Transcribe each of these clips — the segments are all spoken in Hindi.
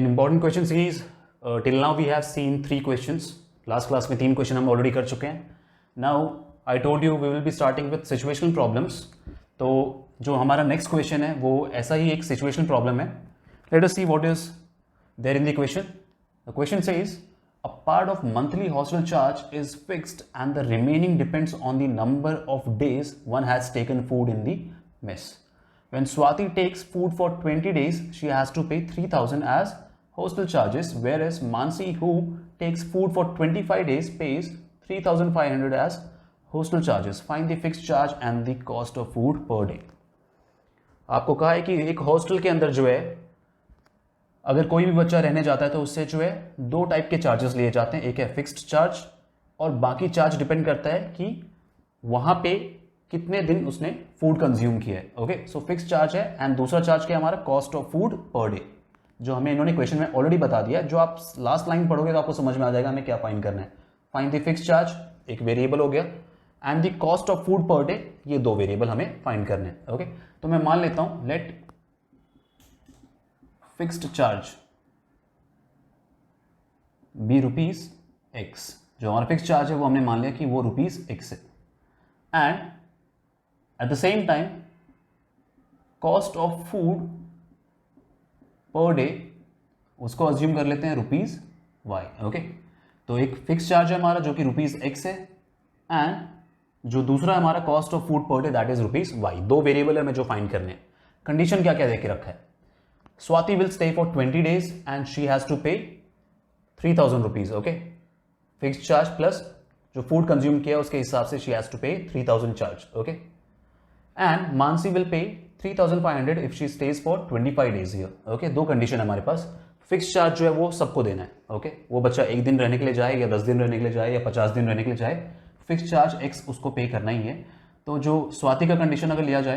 In important question series, till now we have seen 3 questions. Last class में 3 question हम already कर चुके हैं. Now I told you we will be starting with situational problems. तो जो हमारा next question है वो ऐसा ही एक situational problem है. Let us see what is there in the question. The question says a part of monthly hostel charge is fixed and the remaining depends on the number of days one has taken food in the mess. When Swati takes food for 20 days, she has to pay 3,000 as hostel charges, whereas Mansi, who takes food for 25 days, pays 3,500 as hostel charges. Find the fixed charge and the cost of food per day. आपको कहा है कि एक हॉस्टल के अंदर जो है अगर कोई भी बच्चा रहने जाता है तो उससे जो है 2 टाइप के चार्जेस लिए जाते हैं. एक है फिक्स्ड चार्ज और बाकी चार्ज डिपेंड करता है कि वहां पे कितने दिन उसने फूड कंज्यूम किया है. ओके, सो फिक्स चार्ज है एंड दूसरा चार्ज क्या है हमारा, cost of food per day, जो हमें इन्होंने क्वेश्चन में ऑलरेडी बता दिया. जो आप लास्ट लाइन पढ़ोगे तो आपको समझ में आ जाएगा हमें क्या फाइंड करना है. फाइंड द फिक्स चार्ज एक वेरिएबल हो गया and the cost of food per day, ये 2 वेरिएबल हमें फाइंड करने हैं. ओके, तो मैं मान लेता हूं let fixed charge be ₹x. जो हमारा फिक्स चार्ज है वो हमने मान लिया कि वो ₹x है. And at the same time cost of food per day उसको अज्यूम कर लेते हैं ₹y. ओके, तो एक फिक्स चार्ज है हमारा जो कि ₹x है एंड जो दूसरा है हमारा cost of food per day that is ₹y. 2 variable है हमें जो फाइंड करने हैं. कंडीशन क्या क्या दे के रखा है, Swati will stay for 20 days and she has to pay 3,000 rupees. Okay, fix charge plus जो फूड कंज्यूम किया उसके हिसाब से she has to pay 3,000 charge. Okay, and Mansi will pay 3,500 if she stays for 25 days here. Okay, 2 condition है हमारे पास. फिक्स चार्ज जो है वो सबको देना है. ओके, वो बच्चा 1 दिन रहने के लिए जाए या 10 दिन रहने के लिए जाए या 50 दिन रहने के लिए जाए, फिक्स चार्ज x उसको पे करना ही है. तो जो स्वाति का कंडीशन अगर लिया जाए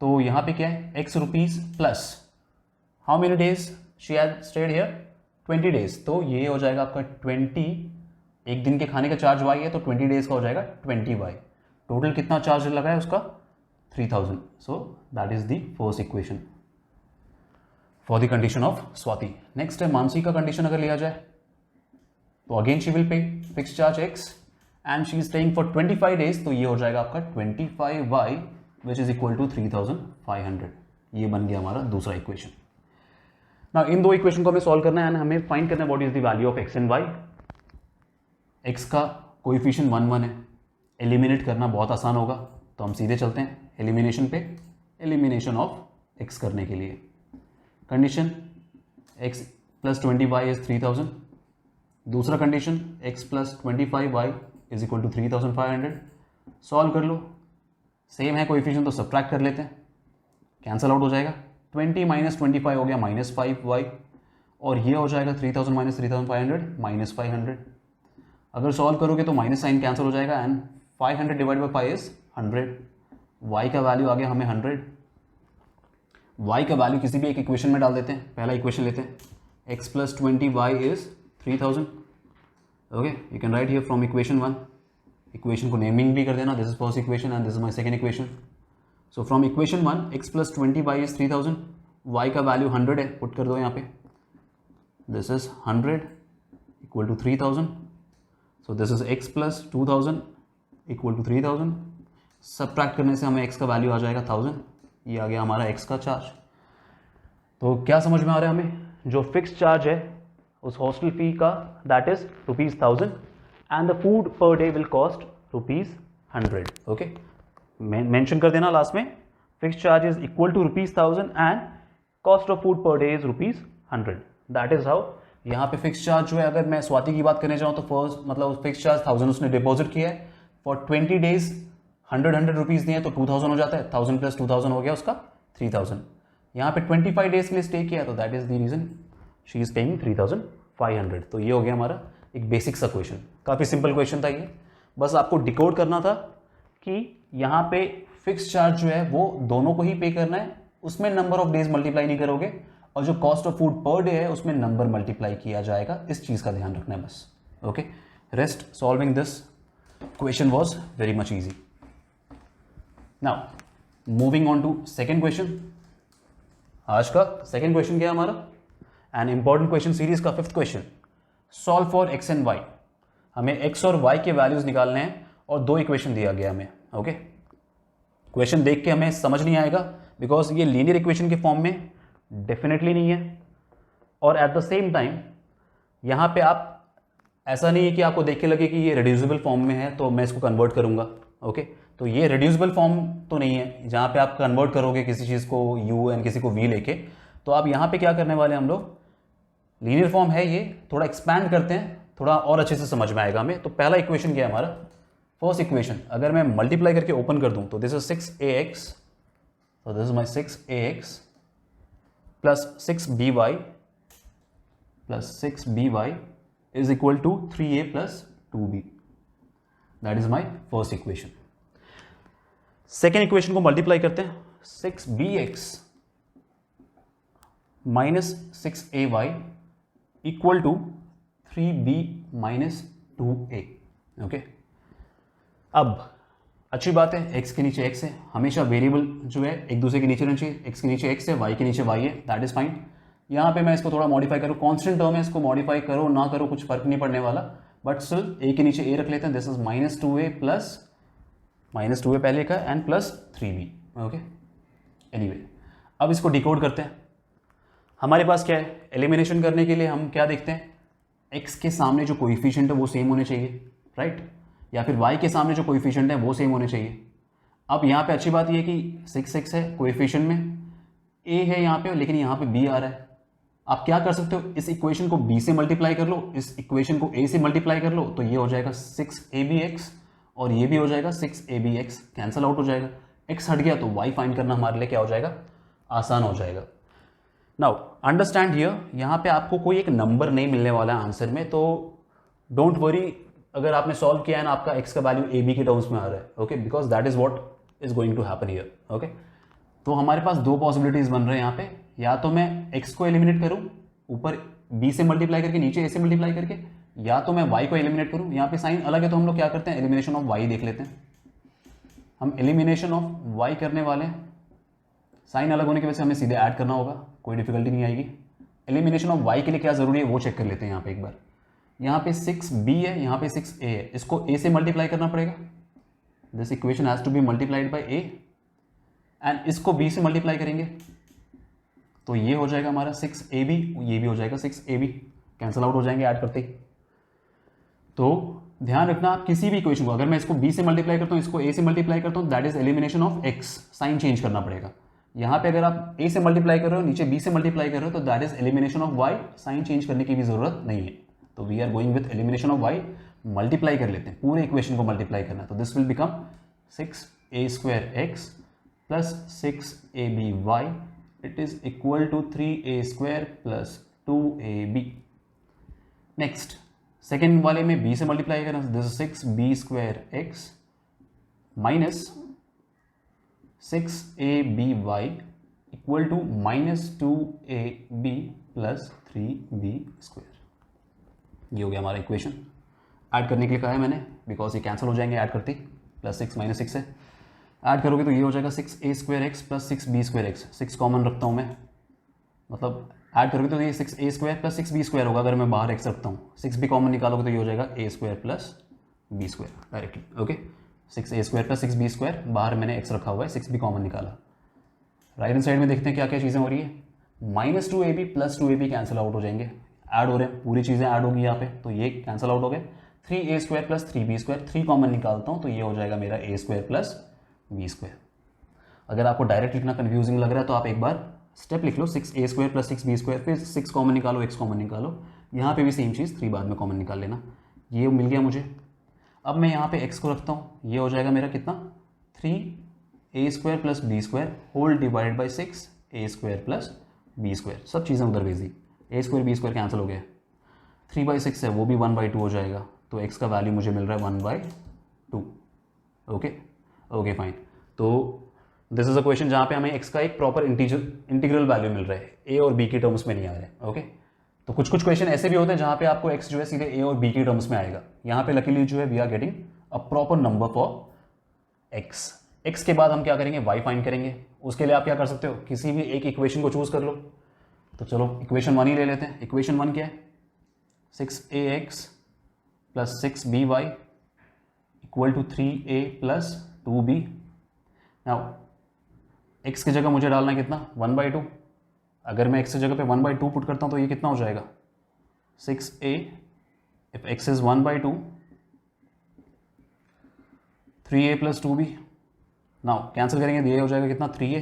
तो यहाँ पे क्या है, x rupees plus how many days she had state here, 20 days. तो ये हो जाएगा आपका 20, एक दिन के खाने का चार्ज y है तो 20 डेज का हो जाएगा 20y. टोटल कितना चार्ज लगा है उसका, 3,000. So that is the first equation for the condition of Swati. Next है मानसी का कंडीशन अगर लिया जाए तो again she will pay fix charge x and she is staying for 25 days. तो ये हो जाएगा आपका 25y which is equal to 3,500. ये बन गया हमारा दूसरा इक्वेशन. नाउ इन 2 इक्वेशन को हमें सॉल्व करना है एंड हमें फाइंड करना है what is the value of x and y. x का कोएफिशिएंट 1 1 है, एलिमिनेट करना बहुत आसान होगा तो हम सीधे चलते हैं एलिमिनेशन पे. एलिमिनेशन ऑफ x करने के लिए condition x plus 20y is 3,000. दूसरा condition x plus 25y is equal to 3,500. Solve कर लो, सेम है कोएफिशिएंट तो सब्ट्रैक्ट कर लेते हैं, कैंसल आउट हो जाएगा. 20 माइनस 25 हो गया -5y और ये हो जाएगा 3,000 माइनस 3,500 -500. अगर सॉल्व करोगे तो माइनस साइन कैंसिल हो जाएगा and 500 divide by 5 is 100. y का वैल्यू आ गया हमें 100. y का वैल्यू किसी भी एक इक्वेशन में डाल देते हैं. पहला इक्वेशन लेते हैं, x plus 20y is 3,000. Okay, you can write here from equation 1. Equation को नेमिंग भी कर देना, this is first equation and this is my second equation. So from equation 1 x plus 20y is 3,000. y का वैल्यू 100 है, पुट कर दो यहाँ पे. This is 100 equal to 3,000. So this is x plus 2,000 equal to 3,000. Subtract करने से हमें x का वैल्यू आ जाएगा 1,000. ये आ गया हमारा x का चार्ज. तो क्या समझ में आ रहा है हमें, जो फिक्स चार्ज है उस हॉस्टल फी का that is ₹1,000 and the food per day will cost ₹100. Okay, mention कर देना लास्ट में, fix charge is equal to ₹1,000 and cost of food per day is ₹100. That is how. यहाँ पे फिक्स चार्ज जो है, अगर मैं स्वाति की बात करने जाऊँ तो फर्स्ट मतलब फिक्स चार्ज 1,000 उसने डिपॉजिट किया है. फॉर 20 डेज 100 रुपीज़ दिए तो 2,000 हो जाता है. 1,000 प्लस 2,000 हो गया उसका 3,000. यहाँ पे 25 डेज के लिए स्टे किया है तो that is the reason she is paying 3,500. तो ये हो गया हमारा एक बेसिक सा क्वेश्चन. काफ़ी सिंपल क्वेश्चन था ये, बस आपको डिकोड करना था कि यहाँ पे फिक्स चार्ज जो है वो दोनों को ही पे करना है, उसमें नंबर ऑफ डेज मल्टीप्लाई नहीं करोगे, और जो cost of food per day है उसमें नंबर मल्टीप्लाई किया जाएगा. इस चीज़ का ध्यान रखना है बस. Okay, rest solving this question was very much easy. Now moving on to second question. आज का सेकेंड क्वेश्चन क्या है हमारा, एंड इंपॉर्टेंट क्वेश्चन सीरीज का 5th question, solve for x and y. हमें एक्स और वाई के वैल्यूज निकालने हैं और 2 इक्वेशन दिया गया हमें। ओके, क्वेश्चन देख के हमें समझ नहीं आएगा बिकॉज ये लीनियर इक्वेशन के फॉर्म में डेफिनेटली नहीं है, और एट द सेम टाइम यहाँ पे आप ऐसा नहीं है कि आपको देख के लगे कि ये रिड्यूसिबल फॉर्म में है तो मैं इसको कन्वर्ट करूँगा। ओके, तो ये रिड्यूसिबल फॉर्म तो नहीं है जहाँ पे आप कन्वर्ट करोगे किसी चीज़ को u एंड किसी को v लेके। तो आप यहाँ पे क्या करने वाले हैं, हम लोग लीनियर फॉर्म है ये, थोड़ा एक्सपैंड करते हैं, थोड़ा और अच्छे से समझ में आएगा हमें। तो पहला इक्वेशन क्या है हमारा, फर्स्ट इक्वेशन, अगर मैं मल्टीप्लाई करके ओपन कर दूं तो दिस इज 6ax, तो this is my 6ax plus 6by plus 6by is equal to 3a plus 2b। That is my first equation. Second equation को मल्टीप्लाई करते हैं, 6bx minus 6ay equal to 3b minus 2a। Okay, अब अच्छी बात है x के नीचे x है, हमेशा वेरिएबल जो है एक दूसरे के नीचे रहना चाहिए, x के नीचे x है, y के नीचे y है, दैट इज फाइन। यहाँ पे मैं इसको थोड़ा मॉडिफाई करूँ, कांस्टेंट टर्म है, इसको मॉडिफाई करो ना करो कुछ फर्क नहीं पड़ने वाला, बट स्टिल a के नीचे a रख लेते हैं। This is minus 2a plus minus 2a पहले का and plus 3b। Okay, anyway अब इसको डिकोड करते हैं। हमारे पास क्या है, एलिमिनेशन करने के लिए हम क्या देखते हैं, x के सामने जो कोएफिशिएंट है वो सेम होने चाहिए, राइट, या फिर y के सामने जो कोएफिशिएंट है वो सेम होने चाहिए। अब यहाँ पे अच्छी बात ये है कि 6 है कोएफिशिएंट में, a है यहाँ पे लेकिन यहाँ पे b आ रहा है। आप क्या कर सकते हो, इस इक्वेशन को b से मल्टीप्लाई कर लो, इस इक्वेशन को a से मल्टीप्लाई कर लो, तो ये हो जाएगा 6abx और ये भी हो जाएगा 6abx, कैंसल आउट हो जाएगा, x हट गया तो y फाइंड करना हमारे लिए क्या हो जाएगा, आसान हो जाएगा। नाउ अंडरस्टैंड हियर, यहाँ पे आपको कोई एक नंबर नहीं मिलने वाला है आंसर में, तो डोंट वरी अगर आपने सॉल्व किया है ना आपका x का वैल्यू ab के टर्म्स में आ रहा है। Okay, because that is what is going to happen here. Okay, तो हमारे पास 2 पॉसिबिलिटीज बन रहे हैं यहाँ पे, या तो मैं x को एलिमिनेट करूँ ऊपर b से मल्टीप्लाई करके नीचे a से मल्टीप्लाई करके, या तो मैं y को एलिमिनेट करूँ। यहाँ पे साइन अलग है तो हम लोग क्या करते हैं, एलिमिनेशन ऑफ y देख लेते हैं। हम एलिमिनेशन ऑफ y करने वाले हैं, साइन अलग होने की वजह से हमें सीधे ऐड करना होगा, कोई डिफिकल्टी नहीं आएगी। एलिमिनेशन ऑफ y के लिए क्या जरूरी है वो चेक कर लेते हैं यहाँ पे एक बार। यहाँ पे 6b है, यहाँ पे 6a है, इसको a से मल्टीप्लाई करना पड़ेगा, this equation has to be multiplied by a, and इसको b से मल्टीप्लाई करेंगे तो ये हो जाएगा हमारा 6ab, ये भी हो जाएगा 6ab, कैंसल आउट हो जाएंगे ऐड करते ही। तो ध्यान रखना किसी भी इक्वेशन को अगर मैं इसको b से मल्टीप्लाई करता हूँ, इसको a से मल्टीप्लाई करता हूँ, that is elimination of x, sign change करना पड़ेगा। यहाँ पे अगर आप a से मल्टीप्लाई कर रहे हो, नीचे b से मल्टीप्लाई कर रहे हो, तो that is elimination of y, sign change करने की भी जरूरत नहीं है। तो we are going with elimination of y, multiply कर लेते हैं, पूरे इक्वेशन को मल्टीप्लाई करना, तो this will become 6a² plus 6aby, it is equal to 3a² plus 2ab। Next second वाले में b से मल्टीप्लाई करना, this is 6b² minus 6aby equal to minus 2ab plus 3b²। ये हो गया हमारा इक्वेशन। ऐड करने के लिए कहा है मैंने बिकॉज ये कैंसिल हो जाएंगे ऐड करते, प्लस 6 माइनस 6 है, ऐड करोगे तो ये हो जाएगा 6a² प्लस 6b²। 6 कॉमन रखता हूँ मैं, मतलब ऐड करोगे तो ये 6a² प्लस 6b² होगा। अगर मैं बाहर x रखता हूँ, 6 भी कॉमन निकालोगे तो ये हो जाएगा a² plus b² directly. Okay, 6a² plus 6b², बाहर मैंने x रखा हुआ है, 6 भी कॉमन निकाला। राइट हैंड साइड में देखते हैं क्या क्या चीज़ें हो रही है, minus 2ab plus 2ab cancel out हो जाएंगे, ऐड हो रहे हैं, पूरी चीज़ें ऐड होगी यहाँ पे, तो ये कैंसिल आउट हो गए। 3a² प्लस 3b², 3 कॉमन निकालता हूँ तो ये हो जाएगा मेरा a² प्लस b²। अगर आपको डायरेक्ट लिखना कंफ्यूजिंग लग रहा है तो आप एक बार स्टेप लिख लो, 6a² प्लस 6b², फिर 6 कॉमन निकालो, x कॉमन निकालो, यहाँ पे भी सेम चीज़ 3 बाद में कॉमन निकाल लेना। ये मिल गया मुझे। अब मैं यहाँ पे x को रखता हूँ, ये हो जाएगा मेरा कितना, 3a² plus b² whole divided by 6a² plus b²। सब चीज़ें उधर भेज दी, a² b² कैंसिल हो गया, 3/6 है वो भी 1/2 हो जाएगा, तो x का वैल्यू मुझे मिल रहा है 1/2। Okay okay fine. तो दिस इज अ क्वेश्चन जहाँ पे हमें x का एक प्रॉपर इंटीग्रल वैल्यू मिल रहा है, a और b की टर्म्स में नहीं आ रहा है। ओके, तो कुछ कुछ क्वेश्चन ऐसे भी होते हैं जहाँ पे आपको x जो है सीधे a और b की टर्म्स में आएगा। यहाँ पे लकीली जो है we are getting a proper number for x के बाद हम क्या करेंगे, y फाइंड करेंगे। उसके लिए आप क्या कर सकते हो, किसी भी एक इक्वेशन को चूज कर लो, तो चलो इक्वेशन 1 ही ले लेते हैं। इक्वेशन 1 क्या है? 6ax plus 6by equal to 3a plus 2b। Now x की जगह मुझे डालना है कितना? 1/2। अगर मैं x की जगह पे 1/2 पुट करता हूँ तो ये कितना हो जाएगा? 6a if x is 1/2, 3a plus 2b। Now cancel करेंगे तो ये हो जाएगा कितना? 3a,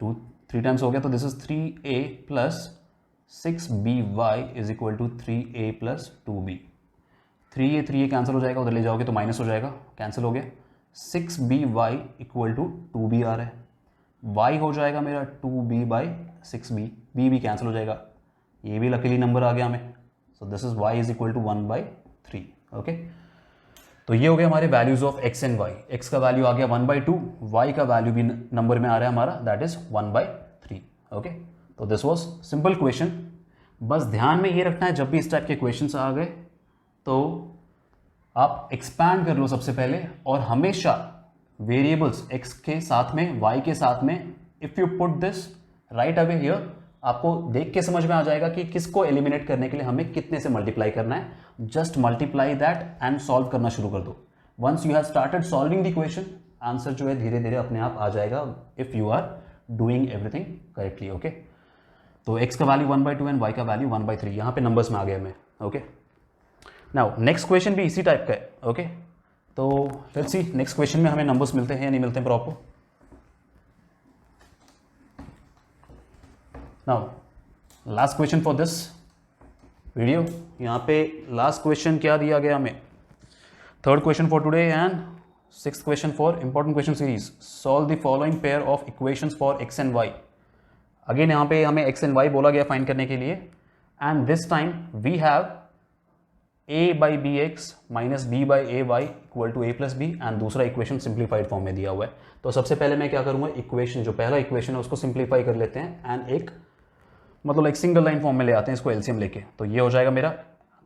3 टाइम्स हो गया, तो this is 3a plus 6by is equal to 3a plus 2b। 3a cancel हो जाएगा, उधर ले जाओगे तो माइनस हो जाएगा, कैंसिल हो गया। 6by इक्वल टू 2b आ रहा है, y हो जाएगा मेरा 2b बाई 6b, b भी कैंसिल हो जाएगा, ये भी लकीली नंबर आ गया हमें। So this is y is equal to 1/3। Okay, तो ये हो गया हमारे values of x and y। x का वैल्यू आ गया 1/2, y का वैल्यू भी नंबर में आ रहा है हमारा, दैट इज 1/3। ओके, तो दिस वाज सिंपल क्वेश्चन। बस ध्यान में ये रखना है जब भी इस टाइप के क्वेश्चंस आ गए तो आप एक्सपैंड कर लो सबसे पहले, और हमेशा वेरिएबल्स x के साथ में y के साथ में if you put this right away here, आपको देख के समझ में आ जाएगा कि किसको एलिमिनेट करने के लिए हमें कितने से मल्टीप्लाई करना है। Just multiply that and solve करना शुरू कर दो। Once you have started solving the equation, answer जो है धीरे धीरे अपने आप आ जाएगा if you are doing everything correctly. Okay, तो x का वैल्यू 1/2 एंड y का वैल्यू 1/3 यहाँ पे नंबर्स में आ गया मैं। ओके, नाउ नेक्स्ट क्वेश्चन भी इसी टाइप का है। ओके, तो लेट्स सी नेक्स्ट क्वेश्चन में हमें नंबर्स मिलते हैं या नहीं मिलते हैं proper. Now last question for this video, यहाँ पे लास्ट क्वेश्चन क्या दिया गया हमें? Third question for today and sixth question for important question series. Solve the following pair of equations for x and y। Again यहाँ पे हमें x एंड y बोला गया फाइंड करने के लिए, and this time we have a/bx minus b/ay equal to a+b, and दूसरा इक्वेशन सिंप्लीफाइड फॉर्म में दिया हुआ है। तो सबसे पहले मैं क्या करूँगा, इक्वेशन जो पहला इक्वेशन है उसको सिंप्लीफाई कर लेते हैं एंड एक मतलब एक सिंगल लाइन फॉर्म में ले आते हैं इसको एलसीएम लेके। तो ये हो जाएगा मेरा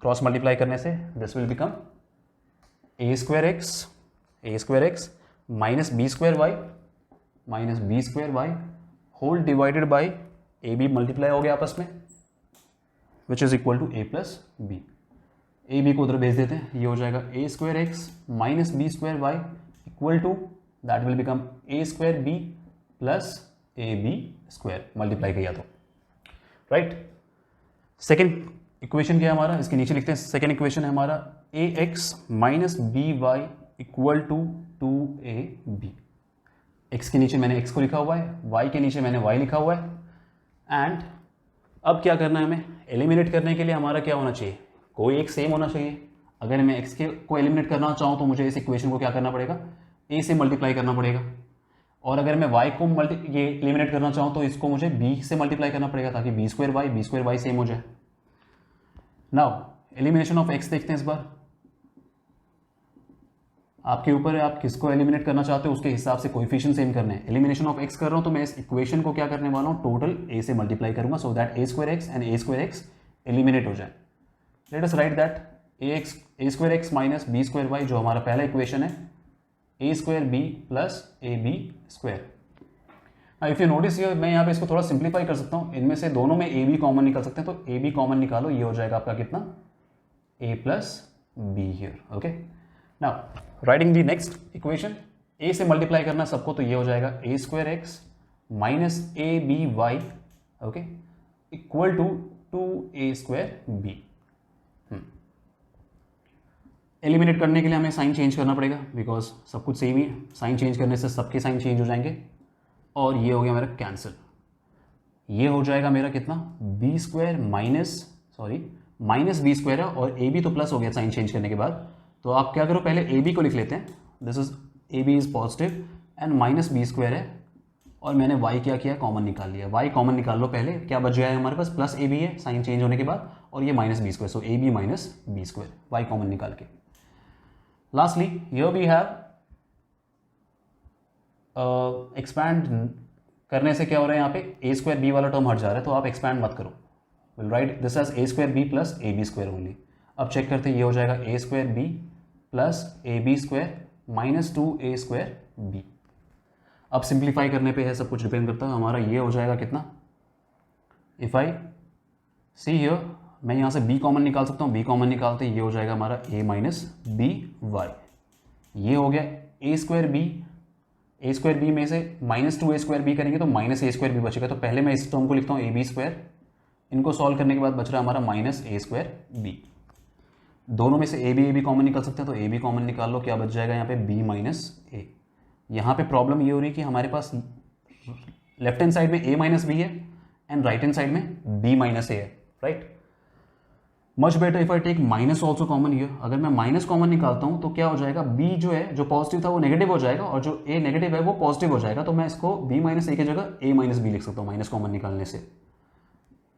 क्रॉस मल्टीप्लाई करने से this will become a² x minus b² y whole divided by A B multiply हो गया आपस में, which is equal to a+b। A B को उधर भेज देते हैं, ये हो जाएगा a² x minus b² y equal to that will become a² b plus ab² multiply किया तो राइट। सेकेंड इक्वेशन क्या है हमारा, इसके नीचे लिखते हैं। सेकेंड इक्वेशन है हमारा ax minus by equal to 2ab। x के नीचे मैंने x को लिखा हुआ है, y के नीचे मैंने y लिखा हुआ है, एंड अब क्या करना है हमें, एलिमिनेट करने के लिए हमारा क्या होना चाहिए, कोई एक सेम होना चाहिए। अगर मैं x को एलिमिनेट करना चाहूँ तो मुझे इस इक्वेशन को क्या करना पड़ेगा, a से मल्टीप्लाई करना पड़ेगा, और अगर मैं y को ये एलिमिनेट करना चाहूँ तो इसको मुझे b से मल्टीप्लाई करना पड़ेगा ताकि b² y सेम हो जाए। नाउ एलिमिनेशन ऑफ x देखते हैं इस बार, आपके ऊपर है आप किसको एलिमिनेट करना चाहते हो उसके हिसाब से कोएफिशिएंट सेम करने हैं। एलिमिनेशन ऑफ x कर रहा हूँ तो मैं इस इक्वेशन को क्या करने वाला हूँ, टोटल a से मल्टीप्लाई करूंगा so that a² x and a² x eliminate हो जाए। Let us right that a² x minus b² y जो हमारा पहला इक्वेशन है a² b plus ab²। If you notice ये मैं यहाँ पे इसको थोड़ा सिंप्लीफाई कर सकता हूँ, इनमें से दोनों में a b कॉमन निकल सकते हैं, तो a b कॉमन निकालो, ये हो जाएगा आपका कितना a plus b here. Okay, now writing the next equation, a से मल्टीप्लाई करना सबको, तो ये हो जाएगा a² x minus aby okay equal to 2a² b। Eliminate करने के लिए हमें साइन चेंज करना पड़ेगा बिकॉज सब कुछ सेम ही है, साइन चेंज करने से सबके साइन चेंज हो जाएंगे, और ये हो गया मेरा कैंसिल। ये हो जाएगा मेरा कितना b² माइनस b² है, और a b तो प्लस हो गया साइन चेंज करने के बाद। तो आप क्या करो, पहले a b को लिख लेते हैं, this is a b is positive and minus b² है, और मैंने y क्या किया, कॉमन निकाल लिया। y कॉमन निकाल लो पहले, क्या बच गया है हमारे पास, प्लस a b है साइन चेंज होने के बाद, और ये minus b², so a b minus b², y common निकाल के। Lastly here we have expand करने से क्या हो रहा है, यहाँ पे a² b वाला टर्म हट जा रहा है, तो आप एक्सपैंड मत करो, will write this as a² b plus ab² only. अब चेक करते हैं, ये हो जाएगा a² b plus ab² minus 2a² b। अब सिंप्लीफाई करने पे है, सब कुछ डिपेंड करता है हमारा, ये हो जाएगा कितना इफ आई सी हियर, मैं यहाँ से b कॉमन निकाल सकता हूँ, b कॉमन निकालते ये हो जाएगा हमारा a माइनस बी वाई, ये हो गया a स्क्वायर बी में से माइनस 2a स्क्वायर बी करेंगे तो माइनस a स्क्वायर बी बचेगा। तो पहले मैं इस टर्म को लिखता हूँ a b स्क्वायर, इनको सॉल्व करने के बाद बच रहा है हमारा माइनस a स्क्वायर बी। दोनों में से a b कॉमन निकाल सकते हैं, तो a b कॉमन निकाल लो, क्या बच जाएगा यहाँ पे b माइनस a। यहाँ पे प्रॉब्लम ये हो रही है कि हमारे पास लेफ्ट हैंड साइड में a माइनस बी है एंड राइट हैंड साइड में b माइनस a है, right. Much better if I take minus also common here. अगर मैं माइनस कॉमन निकालता हूँ तो क्या हो जाएगा, b जो है जो पॉजिटिव था वो नेगेटिव हो जाएगा और जो a नेगेटिव है वो पॉजिटिव हो जाएगा। तो मैं इसको b माइनस a की जगह a माइनस बी लिख सकता हूँ माइनस कॉमन निकालने से।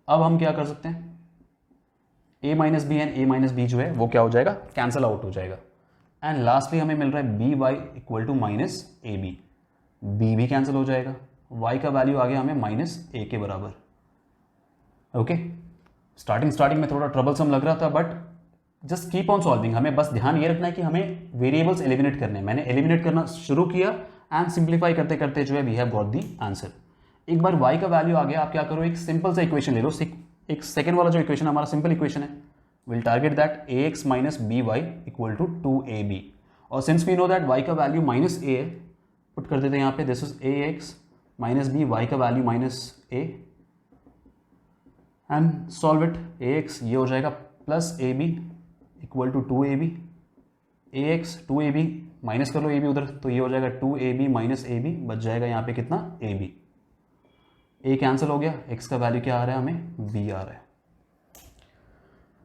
अब हम क्या कर सकते हैं, a minus B and a minus B जो है वो क्या हो जाएगा, कैंसल आउट हो जाएगा। एंड लास्टली हमें मिल रहा है B Y equal to minus A B, B भी कैंसिल हो जाएगा, y का वैल्यू आ गया हमें माइनस ए के बराबर। ओके, स्टार्टिंग में थोड़ा ट्रबलसम लग रहा था, but just keep on solving. हमें बस ध्यान ये रखना है कि हमें वेरिएबल्स एलिमिनेट करने हैं। मैंने एलिमिनेट करना शुरू किया एंड सिंप्लीफाई करते करते जो है we have got the answer. एक बार y का वैल्यू आ गया, आप क्या करो, एक सिंपल सा इक्वेशन ले लो। एक सेकेंड वाला जो इक्वेशन हमारा सिंपल इक्वेशन है, will target that ax minus B Y equal to 2ab। और since we know that y का वैल्यू माइनस a है, पुट कर देते हैं यहाँ पे, this is ax minus B, Y का value minus a and solve it. ax ये हो जाएगा plus ab equal to 2ab, ax 2ab minus कर लो ab उधर, तो ये हो जाएगा 2ab माइनस ab, बच जाएगा यहाँ पे कितना, ab। a कैंसिल हो गया, x का वैल्यू क्या आ रहा है हमें, b आ रहा है।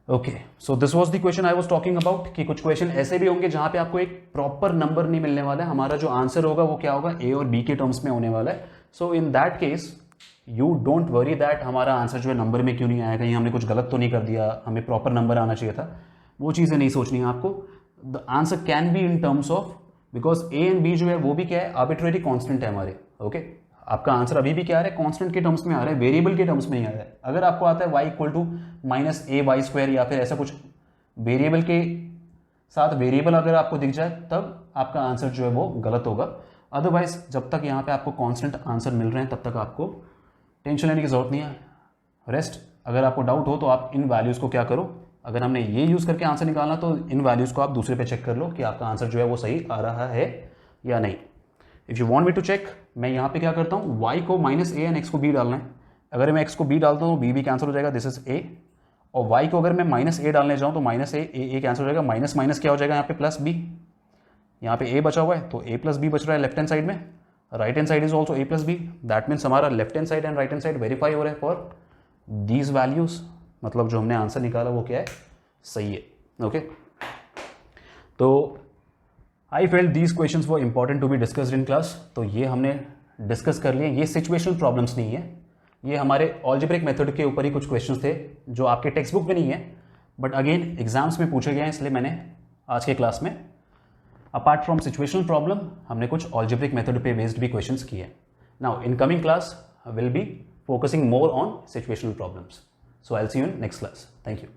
Okay, so this was the question I was talking about कि कुछ क्वेश्चन ऐसे भी होंगे जहां पे आपको एक प्रॉपर नंबर नहीं मिलने वाला है। हमारा जो आंसर होगा वो क्या होगा, a और b के टर्म्स में होने वाला है। So in that case you don't worry that हमारा आंसर जो है नंबर में क्यों नहीं आया, कहीं हमने कुछ गलत तो नहीं कर दिया, हमें प्रॉपर नंबर आना चाहिए था, वो चीज़ें नहीं सोचनी है आपको। The answer can be in terms of, because a and b जो है वो भी क्या है, आर्बिट्रेरी कॉन्स्टेंट है हमारे। ओके, आपका आंसर अभी भी क्या आ रहा है, कांस्टेंट के टर्म्स में आ रहा है, वेरिएबल के टर्म्स में ही आ रहा है। अगर आपको आता है y equal to minus A Y square या फिर ऐसा कुछ वेरिएबल के साथ वेरिएबल अगर आपको दिख जाए, तब आपका आंसर जो है वो गलत होगा। अदरवाइज जब तक यहाँ पे आपको कांस्टेंट आंसर मिल रहे हैं तब तक आपको टेंशन लेने की जरूरत नहीं है। रेस्ट, अगर आपको डाउट हो तो आप इन वैल्यूज़ को क्या करो, अगर हमने ये यूज़ करके आंसर निकालना तो इन वैल्यूज़ को आप दूसरे पे चेक कर लो कि आपका आंसर जो है वो सही आ रहा है या नहीं। If you want me to check, मैं यहाँ पे क्या करता हूँ, y को माइनस ए एंड x को b डालना है। अगर मैं x को b डालता हूँ तो b कैंसिल हो जाएगा, दिस इज a। और y को अगर मैं माइनस ए डालने जाऊँ तो माइनस ए कैंसिल हो जाएगा, माइनस माइनस क्या हो जाएगा यहाँ पे प्लस b। यहाँ पे a बचा हुआ है तो a प्लस बी बच रहा है लेफ्ट हैंड साइड में, right hand side is also a plus B. That means हमारा left hand side and right hand side verify हो रहा है फॉर दीज वैल्यूज, मतलब जो हमने आंसर निकाला वो क्या है, सही है। ओके, तो I felt these questions were important to be discussed in class. तो ये हमने डिस्कस कर लिए। ये सिचुएशनल प्रॉब्लम्स नहीं है, ये हमारे अलजेब्रिक मेथड के ऊपर ही कुछ क्वेश्चंस थे जो आपके टेक्स्ट बुक में नहीं है, बट अगेन एग्जाम्स में पूछे गए हैं, इसलिए मैंने आज के क्लास में अपार्ट फ्रॉम सिचुएशनल प्रॉब्लम हमने कुछ अलजेब्रिक मेथड पे बेस्ड भी क्वेश्चंस किए। Now in coming class will be focusing more on situational problems. So I will see you in next class. Thank you.